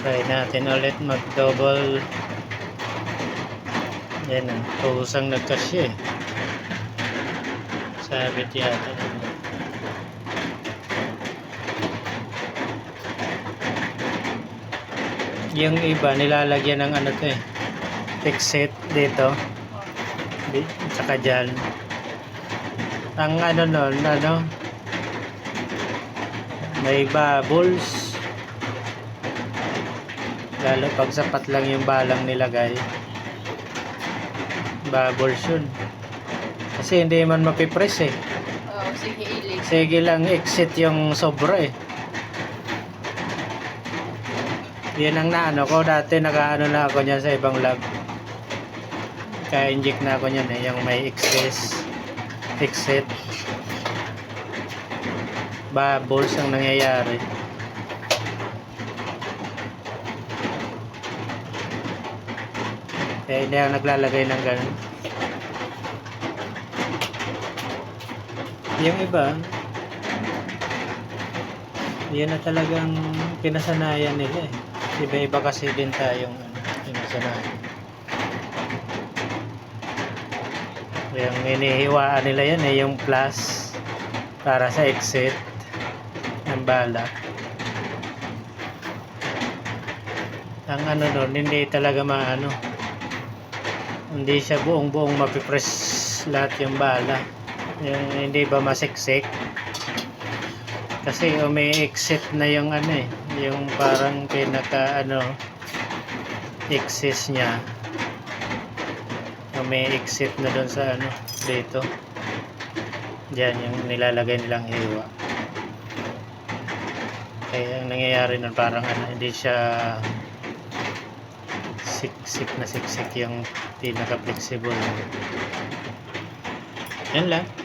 Try natin ulit mag double. Yan na, kusang nagkasya eh. Sabit yata. Yung iba nilalagyan ng ano to eh, fixit dito saka dyan. Ang ano nun, ano, may bubbles, lalo pag sapat lang yung balang nilagay, bubbles yun kasi hindi man mapipress eh. Oo, sige ilig. Sige lang exit yung sobra eh. Yan ang naano ko dati, nakaano na ako niyan sa ibang lab, kaya inject na ako niyan eh, yung may excess exit bubbles ang nangyayari. Kaya hindi ako naglalagay ng ganun. Yung iba yan na talagang pinasanayan nila eh. Iba-iba kasi din tayong pinasanayan. Yung inihiwaan nila yan eh, yung plus para sa exit ng bala. Ang ano nun, hindi talaga maano, hindi siya buong mapipress lahat yung bala, yung hindi ba masiksik kasi may exit na yung ano eh, yung parang pinaka ano excess nya, may exit na doon sa ano dito, dyan yung nilalagay nilang hiwa. Kaya ang nangyayari nun parang ano, hindi siya siksik na siksik yung pinaka flexible. Yan lang.